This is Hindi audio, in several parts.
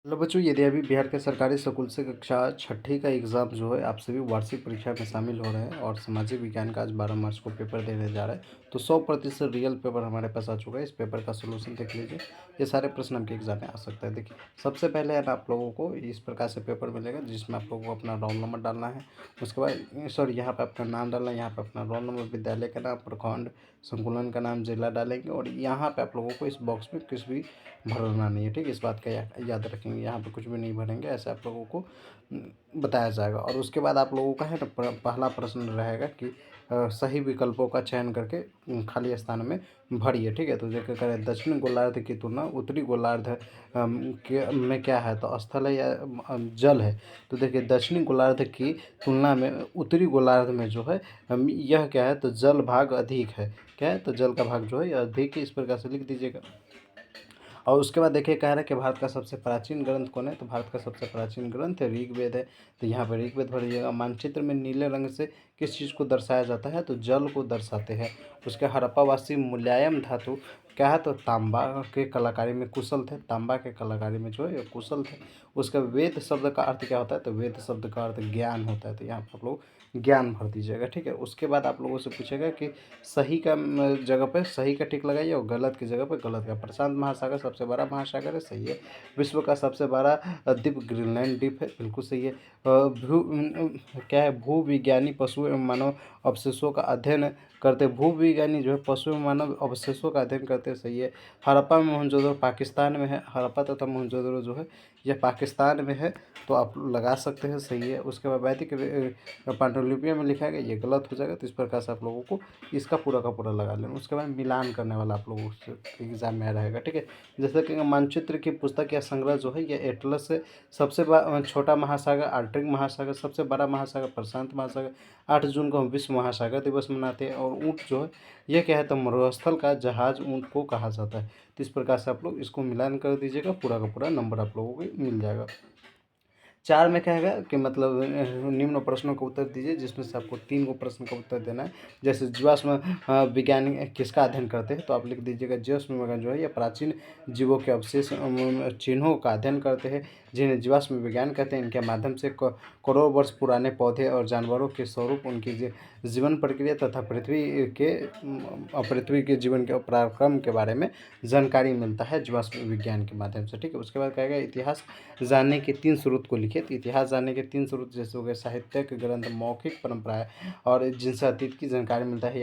हेलो बच्चों, यदि अभी बिहार के सरकारी स्कूल से कक्षा छठी का एग्ज़ाम जो है आप सभी वार्षिक परीक्षा में शामिल हो रहे हैं और सामाजिक विज्ञान का आज 12 मार्च को पेपर देने जा रहे हैं। तो 100% रियल पेपर हमारे पास आ चुका है। इस पेपर का सोल्यूशन देख लीजिए। ये सारे प्रश्न आपके एग्जाम में आ सकते हैं। देखिए, सबसे पहले है ना, आप लोगों को इस प्रकार से पेपर मिलेगा जिसमें आप लोगों को अपना रोल नंबर डालना है। उसके बाद सॉरी, यहाँ पर अपना नाम डालना है, यहाँ पर अपना रोल नंबर, विद्यालय का नाम, प्रखंड, संकुलन का नाम, जिला डालेंगे और यहाँ पे आप लोगों को इस बॉक्स में कुछ भी भरना नहीं है। ठीक है, इस बात का याद रखेंगे। यहाँ पे कुछ भी नहीं भरेंगे, ऐसे आप लोगों को बताया जाएगा। और उसके बाद आप लोगों का है ना, पहला प्रश्न रहेगा कि सही विकल्पों का चयन करके खाली स्थान में भरिए। ठीक है, तो देखिए करें, दक्षिण गोलार्ध की तुलना उत्तरी गोलार्ध में क्या है, तो स्थल है या जल है। तो देखिए, दक्षिणी गोलार्ध की तुलना में उत्तरी गोलार्ध में जो है यह क्या है, तो जल भाग अधिक है। क्या है, तो जल का भाग जो है यह अधिक है। इस प्रकार से लिख दीजिएगा। और उसके बाद देखिए, कह रहा है कि भारत का सबसे प्राचीन ग्रंथ कौन है, तो भारत का सबसे प्राचीन ग्रंथ ऋग्वेद है। तो यहाँ पर ऋग्वेद भरिएगा। मानचित्र में नीले रंग से किस चीज़ को दर्शाया जाता है, तो जल को दर्शाते हैं। उसके हड़प्पावासी मूल्यांयन धातु क्या है, तो तांबा के कलाकारी में कुशल थे। तांबा के कलाकारी में जो है ये कुशल थे। उसका वेद शब्द का अर्थ क्या होता है, तो वेद शब्द का अर्थ ज्ञान होता है। तो यहाँ पर आप लोग ज्ञान भर दीजिएगा। ठीक है, उसके बाद आप लोगों से पूछेगा कि सही का जगह पे सही का टिक लगाइए और गलत की जगह पे गलत का। प्रशांत महासागर सबसे बड़ा महासागर है, सही है। विश्व का सबसे बड़ा द्वीप ग्रीनलैंड द्वीप है, बिल्कुल सही है। क्या है, भूविज्ञानी पशु एवं मानव अवशेषों का अध्ययन करते, भूविज्ञानी जो है पशु एवं मानव अवशेषों का अध्ययन करते हैं, सही है। हड़प्पा में मोहनजोदड़ो पाकिस्तान में है। हड़प्पा तथा मोहनजोदड़ो जो है यह पाकिस्तान में है, तो आप लगा सकते हैं, सही है। उसके बाद वैदिक पांडुलिपियों में लिखा गया, ये गलत हो जाएगा। तो इस प्रकार से आप लोगों को इसका पूरा का पूरा लगा लेना। उसके बाद मिलान करने वाला आप लोगों से एग्जाम में रहेगा। ठीक है, जैसे कि मानचित्र की पुस्तक या संग्रह जो है, ये एटलस से सबसे छोटा महासागर आर्कटिक महासागर, सबसे बड़ा महासागर प्रशांत महासागर। 8 जून को हम विश्व महासागर दिवस मनाते हैं। और ऊँट जो है ये क्या है, तो मरुस्थल का जहाज ऊँट को कहा जाता है। तो इस प्रकार से आप लोग इसको मिलान कर दीजिएगा, पूरा का पूरा नंबर आप लोगों को मिल जाएगा। 4 में कहेगा कि मतलब निम्न प्रश्नों का उत्तर दीजिए, जिसमें से आपको 3 गो प्रश्न का उत्तर देना है। जैसे जीवाश्म विज्ञान किसका अध्ययन करते हैं, तो आप लिख दीजिएगा जीवाश्म विज्ञान जो है ये प्राचीन जीवों के अवशेष चिन्हों का अध्ययन करते हैं, जिन्हें जीवाश्म विज्ञान कहते हैं। इनके माध्यम से करोड़ वर्ष पुराने पौधे और जानवरों के स्वरूप, उनकी जीवन प्रक्रिया तथा पृथ्वी के जीवन के पराक्रम के बारे में जानकारी मिलता है जीवाश्म विज्ञान के माध्यम से। ठीक है, उसके बाद कहेगा इतिहास जानने के 3 स्रोत को लिखिए। तो इतिहास जानने के 3 स्रोत जैसे हो गए साहित्यिक ग्रंथ, मौखिक परंपराएं और जिनसे अतीत की जानकारी मिलता है।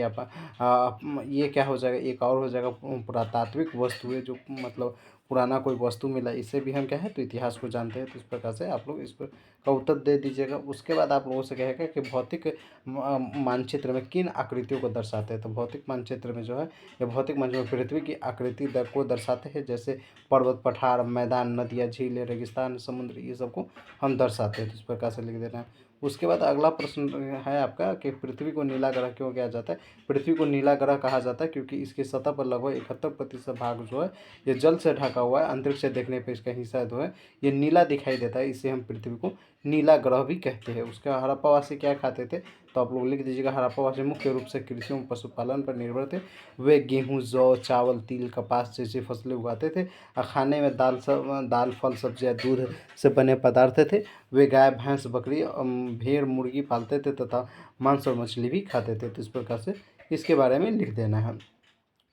ये क्या हो जाएगा, एक और हो जाएगा पुरातात्विक वस्तुएं, जो मतलब पुराना कोई वस्तु मिला, इसे भी हम क्या है, तो इतिहास को जानते हैं। तो इस प्रकार से आप लोग इस पर का उत्तर दे दीजिएगा। उसके बाद आप लोगों से कहेगा कि भौतिक मानचित्र में किन आकृतियों को दर्शाते हैं। तो भौतिक मानचित्र में जो है, ये भौतिक मानचित्र में पृथ्वी की आकृति को दर्शाते हैं, जैसे पर्वत, पठार, मैदान, नदियाँ, झीलें, रेगिस्तान, समुद्र, ये सब को हम दर्शाते हैं। तो इस प्रकार से लिख देना है। उसके बाद अगला प्रश्न है आपका कि पृथ्वी को नीला ग्रह क्यों कहा जाता है। पृथ्वी को नीला ग्रह कहा जाता है क्योंकि इसकी सतह पर लगभग 71% भाग जो है ये जल से ढका हुआ है। अंतरिक्ष से देखने पर इसका हिस्सा जो है ये नीला दिखाई देता है, इसे हम पृथ्वी को नीला ग्रह भी कहते हैं। उसके हड़प्पावासी क्या खाते थे, तो आप लोग लिख दीजिएगा। हड़प्पावासी मुख्य रूप से कृषि एवं पशुपालन पर निर्भर थे। वे गेहूँ, जौ, चावल, तिल, कपास जैसी फसलें उगाते थे और खाने में दाल, फल, सब्जियाँ, दूध से बने पदार्थ थे। वे गाय, भैंस, बकरी, भेड़, मुर्गी पालते थे तथा मांस और मछली भी खाते थे। तो इस प्रकार से इसके बारे में लिख देना है।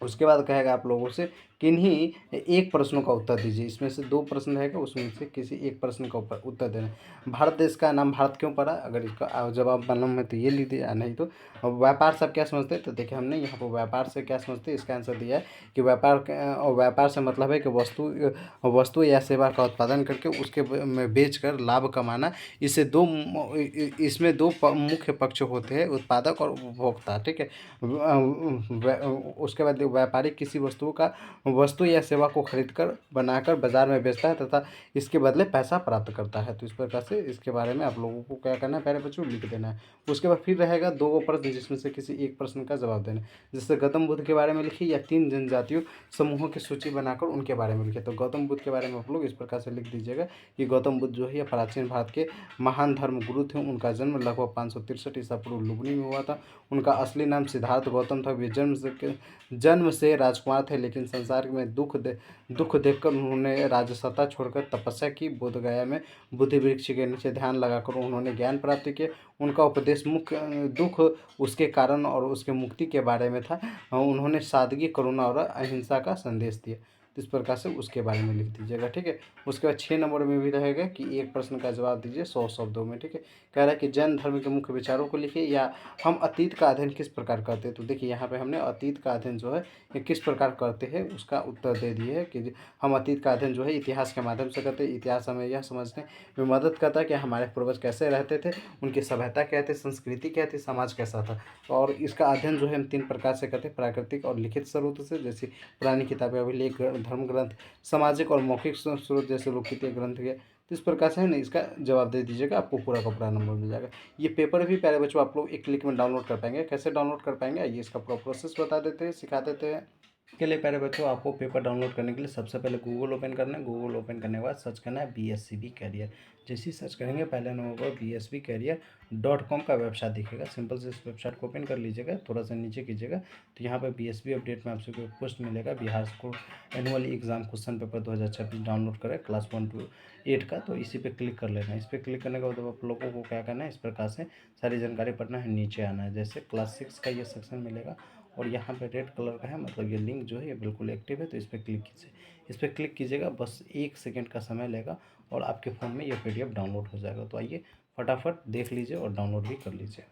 उसके बाद कहेगा आप लोगों से किन्हीं एक प्रश्नों का उत्तर दीजिए। इसमें से 2 प्रश्न रहेगा, उसमें से किसी एक प्रश्न का उत्तर देना है। भारत देश का नाम भारत क्यों पड़ा, अगर इसका जवाब मालूम है तो ये लिख दिया, नहीं तो व्यापार से आप क्या समझते हैं। तो देखिए, हमने यहाँ पर व्यापार से क्या समझते हैं, इसका आंसर दिया है कि व्यापार से मतलब है कि वस्तु या सेवा का उत्पादन करके उसके में बेच कर लाभ कमाना। इसमें 2 मुख्य पक्ष होते हैं, उत्पादक और उपभोक्ता। ठीक है, उसके बाद व्यापारी किसी वस्तु या सेवा को खरीदकर बनाकर बाजार में बेचता है तथा इसके बदले पैसा प्राप्त करता है। तो इस प्रकार से इसके बारे में आप लोगों को क्या करना है, पहले बच्चों लिख देना है। उसके बाद फिर रहेगा 2 प्रश्न, जिसमें से किसी एक प्रश्न का जवाब देना है। जैसे गौतम बुद्ध के बारे में लिखिए या 3 जनजातियों समूहों की सूची बनाकर उनके बारे में लिखिए। तो गौतम बुद्ध के बारे में आप लोग इस प्रकार से लिख दीजिएगा कि गौतम बुद्ध जो है प्राचीन भारत के महान धर्म गुरु थे। उनका जन्म लगभग 563 ईसा पूर्व लुबनी में हुआ था। उनका असली नाम सिद्धार्थ गौतम था। वे जन्म से राजकुमार थे, लेकिन संसार संसार में दुख देखकर उन्होंने राजसत्ता छोड़कर तपस्या की। बोधगया में बुद्धि वृक्ष के नीचे ध्यान लगाकर उन्होंने ज्ञान प्राप्त किया। उनका उपदेश मुख्य दुख, उसके कारण और उसके मुक्ति के बारे में था। उन्होंने सादगी, करुणा और अहिंसा का संदेश दिया। तो इस प्रकार से उसके बारे में लिख दीजिएगा, ठीक है। उसके बाद 6 नंबर में भी रहेगा कि एक प्रश्न का जवाब दीजिए 100 शब्दों में, ठीक है। कह रहा है कि जैन धर्म के मुख्य विचारों को लिखिए, या हम अतीत का अध्ययन किस प्रकार करते हैं। तो देखिए यहाँ पे हमने अतीत का अध्ययन जो है ये किस प्रकार करते हैं उसका उत्तर दे दिए है कि हम अतीत का अध्ययन जो है इतिहास के माध्यम से करते हैं। इतिहास हमें यह समझने में मदद करता है कि हमारे पूर्वज कैसे रहते थे, उनकी सभ्यता क्या थी, संस्कृति क्या थी, समाज कैसा था। और इसका अध्ययन जो है हम 3 प्रकार से करते हैं, प्राकृतिक और लिखित स्रोत से, जैसे पुरानी किताबें, अभिलेख, धर्म ग्रंथ, सामाजिक और मौखिक स्रोत जैसे लोकगीति ग्रंथ के। तो इस प्रकार से है ना इसका जवाब दे दीजिएगा, आपको पूरा का पूरा नंबर मिल जाएगा। ये पेपर भी प्यारे बच्चों आप लोग एक क्लिक में डाउनलोड कर पाएंगे। कैसे डाउनलोड कर पाएंगे आइए इसका पूरा प्रोसेस बता देते हैं, सिखा देते हैं। के लिए प्यारे बच्चों आपको पेपर डाउनलोड करने के लिए सबसे पहले गूगल ओपन करना है। गूगल ओपन करने के बाद सर्च करना है BSCB कैरियर। जैसे ही सर्च करेंगे पहले नंबर पर BSBcareer.com का वेबसाइट दिखेगा। सिंपल से इस वेबसाइट को ओपन कर लीजिएगा, थोड़ा सा नीचे कीजिएगा तो यहाँ पर BSB अपडेट में आपसे कोई पोस्ट मिलेगा, Bihar school annual exam question paper 2026 download करें क्लास 1 to 8 का। तो इसी पे क्लिक कर लेना है। इस पर क्लिक करने के बाद आप लोगों को क्या करना है, इस प्रकार से सारी जानकारी पढ़ना है, नीचे आना है। जैसे क्लास 6 का ये सेक्शन मिलेगा और यहाँ पे रेड कलर का है, मतलब ये लिंक जो है ये बिल्कुल एक्टिव है। तो इस पर क्लिक कीजिए, इस पर क्लिक कीजिएगा, बस 1 सेकंड का समय लेगा और आपके फ़ोन में ये PDF डाउनलोड हो जाएगा। तो आइए फटाफट देख लीजिए और डाउनलोड भी कर लीजिए।